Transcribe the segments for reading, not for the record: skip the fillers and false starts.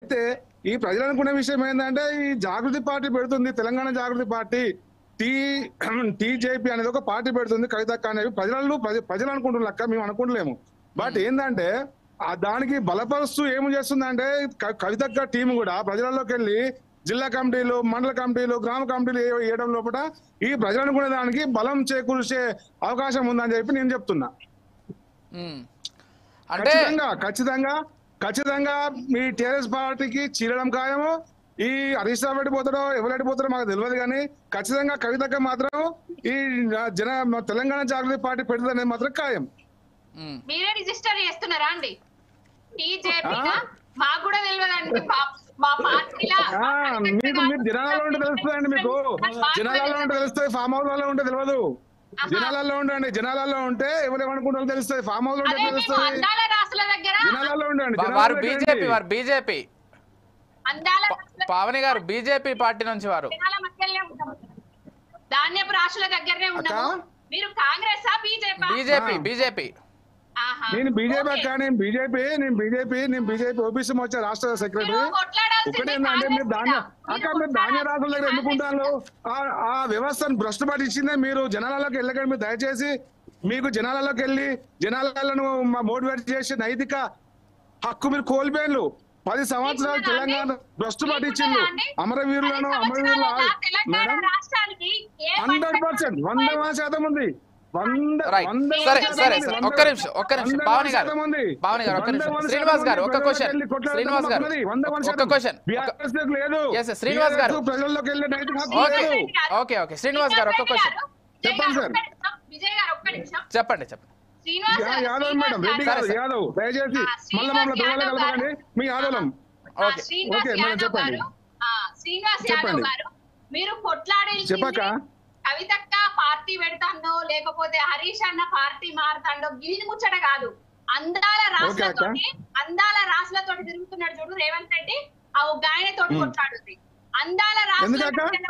అయితే ఈ ప్రజలు అనుకునే విషయం ఏంటంటే ఈ జాగృతి పార్టీ పెడుతుంది, తెలంగాణ జాగృతి పార్టీ టీజేపీ అనేది ఒక పార్టీ పెడుతుంది కవితక్క అనేవి ప్రజలు అనుకుంటున్నాక మేము అనుకుంటలేము. బట్ ఏంటంటే దానికి బలపరుస్తూ ఏమి చేస్తుందంటే కవితక్క టీం కూడా ప్రజలలోకి వెళ్ళి జిల్లా కమిటీలు, మండల కమిటీలు, గ్రామ కమిటీలు వేయడం లోపల ఈ ప్రజలు అనుకునే దానికి బలం చేకూర్చే అవకాశం ఉందని చెప్పి నేను చెప్తున్నా. ఖచ్చితంగా మీ టీఆర్ఎస్ పార్టీకి చీరడం ఖాయము. ఈ హరీష్ రావు పోతాడో ఎవరెడ్డి పోతాడో మాకు తెలియదు, కానీ ఖచ్చితంగా కవితక్క మాత్రం ఈ తెలంగాణ జాగృతి పార్టీ పెడుతుంది అనేది మాత్రం ఖాయం. మీరే రిజిస్టర్ చేస్తున్నారా అండి? మాకు కూడా తెలియదండి. మా పార్టీలో మీరు జనాలలో ఉంటే తెలుస్తుందండి, మీకు జనాలలో ఉంటే తెలుస్తుంది, ఫామ్ హౌస్ లో ఉంటే తెలియదు. జనాలలో ఉండండి, జనాలలో ఉంటే ఎవరేమనుకుంటారో తెలుస్తుంది, ఫామ్ హౌస్ లో ఉంటే తెలుస్తుంది. జనాలలో ఉండండి. బీజేపీ పావని గారు బీజేపీ పార్టీ నుంచి వారు ధాన్యపు రాశుల దగ్గరనే ఉన్నారు. మీరు కాంగ్రెస్ బీజేపీ నేను బీజేపీ అక్క, నేను బీజేపీ ఓబీసీ మోర్చా రాష్ట్ర సెక్రటరీ. ఒకటి ఏంటంటే మీరు ధాన్య రాసుల దగ్గర ఎన్నుకుంటాను ఆ వ్యవస్థను భ్రష్టు పట్టించిందే మీరు. జనాలలోకి వెళ్ళకండి మీరు దయచేసి. మీకు జనాలలోకి వెళ్ళి జనాలను మోటివేట్ చేసే నైతిక హక్కు మీరు కోల్పోయారు. 10 సంవత్సరాలు తెలంగాణ భ్రష్టు పట్టించిండు. అమరవీరులను మేడం 100% 100% ఉంది. ఒక్క నిమిషం భావని గారు ఒక్క నిమిషం. శ్రీనివాస్ గారు ఒక్క క్వశ్చన్. శ్రీనివాస్ గారు ఓకే శ్రీనివాస్ గారు ఒక్క క్వశ్చన్ చెప్పండి. యాదవ్ మేడం, రెడ్డి గారు యాదవ్, దయచేసి మళ్ళీ మమ్మల్ని దొంగలు కలపకండి. మీ యాదవం ఓకే మేడం చెప్పండి. చెప్పండి మీరు చెప్పక కవితక్క పార్టీ పెడతాండో లేకపోతే హరీష్ అన్న పార్టీ మారుతాండో గిరిని ముచ్చట కాదు. అందాల రాసులతో తిరుగుతున్నాడు చూడు రేవంత్ రెడ్డి, ఆ గాయన తోటి కొట్లాడుతుంది. అందాల రాసులు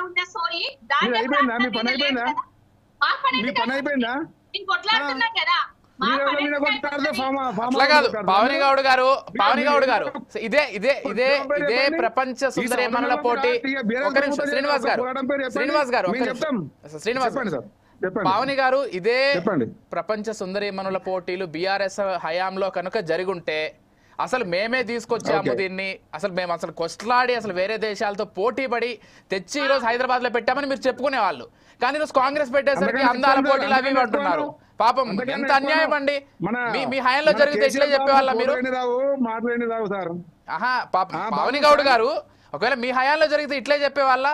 ఉన్న సోయి కొట్లాడుతున్నారు కదా. అట్లా కాదు పావని గౌడ్ గారు ఇదే ప్రపంచ సుందరీమణుల పోటీ. ఒక నిమిషం శ్రీనివాస్ గారు పావని గారు ఇదే ప్రపంచ సుందరీమణుల పోటీలు బీఆర్ఎస్ హయాంలో కనుక జరుగుంటే అసలు మేమే తీసుకొచ్చాము దీన్ని, మేము కొట్లాడి వేరే దేశాలతో పోటీ పడి తెచ్చి ఈరోజు హైదరాబాద్ లో పెట్టామని మీరు చెప్పుకునే వాళ్ళు. కానీ ఈరోజు కాంగ్రెస్ పెట్టేసరికి అందాల పోటీలు అవి అంటున్నారు. పాపం ఎంత అన్యాయం అండి. మీ హయాంలో జరిగితే ఇట్లే చెప్పేవాళ్ళ మీరు? పావని గౌడ్ గారు ఒకవేళ మీ హయాంలో జరిగితే ఇట్లే చెప్పేవాళ్ళ?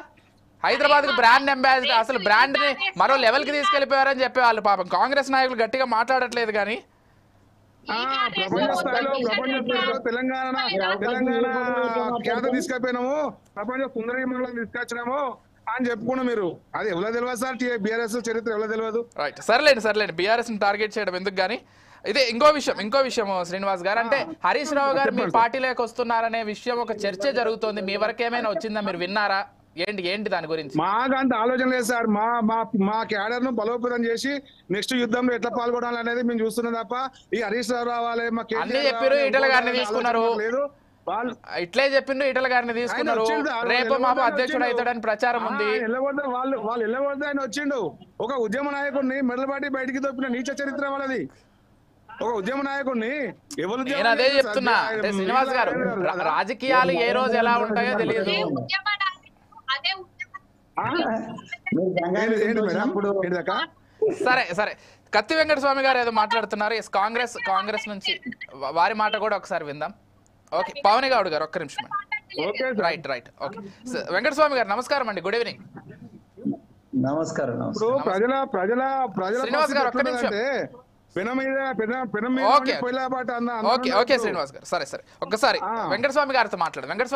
హైదరాబాద్ కు బ్రాండ్ అంబాసిడర్, అసలు బ్రాండ్ ని మరో లెవెల్ కి తీసుకెళ్లిపోయారని చెప్పేవాళ్ళు. పాపం కాంగ్రెస్ నాయకులు గట్టిగా మాట్లాడట్లేదు. కానీ ప్రపంచ స్థాయిలో తెలంగాణ ఖ్యాత తీసుకెళ్ళిపోయినాము, ప్రపంచ సుందరీమణులను తీసుకొచ్చినాము అని చెప్పుకున్నాం. మీరు అది ఎవరో తెలియదు సార్, బీఆర్ఎస్ చరిత్ర ఎవరో తెలియదు. రైట్, సర్లేండి బీఆర్ఎస్ ని టార్గెట్ చేయడం ఎందుకు. కానీ ఇదే ఇంకో విషయం శ్రీనివాస్ గారు, అంటే హరీష్ రావు గారు మీ పార్టీలోకి వస్తున్నారనే విషయం ఒక చర్చ జరుగుతోంది. మీ వరకు ఏమైనా వచ్చిందా? మీరు విన్నారా? ఏంటి దాని గురించి? మాకంత ఆలోచన లేదు సార్. మా క్యాడర్ ను బలోపేతం చేసి నెక్స్ట్ యుద్ధంలో ఎట్లా పాల్గొనాలి అనేది మేము చూస్తున్నాం తప్ప ఈ హరీష్ రావు రావాలి అన్ని చెప్పారు. ఈటల గారిని తీసుకున్నారు, ఇట్లే చెప్పిండు. ఈటల గారిని తీసుకున్నారు, రేపు మాపు అధ్యక్షుడు అవుతాడని ప్రచారం ఉంది. వాళ్ళు వెళ్ళబడితే ఆయన వచ్చిండు. ఒక ఉద్యమ నాయకుడిని మెడలబాటి బయటికి తప్పిన నీచ చరిత్ర వాళ్ళది. ఒక ఉద్యమ నాయకుడిని ఎవరు? నేను అదే చెప్తున్నా. అంటే శ్రీనివాస్ గారు, రాజకీయాలు ఏ రోజు ఎలా ఉంటాయో తెలియదు. సరే కత్తి వెంకటస్వామి గారు ఏదో మాట్లాడుతున్నారు. కాంగ్రెస్ నుంచి వారి మాట కూడా ఒకసారి విందాం. ఓకే పావని గౌడ్ గారు ఒక్క నిమిషం. Right okay. వెంకటస్వామి గారు నమస్కారం అండి, గుడ్ ఈవినింగ్. నమస్కారం. శ్రీనివాస్ గారు ఒక్క నిమిషం. ఓకే శ్రీనివాస్ గారు, సరే ఒక్కసారి వెంకటస్వామి గారితో మాట్లాడు. వెంకటస్వామి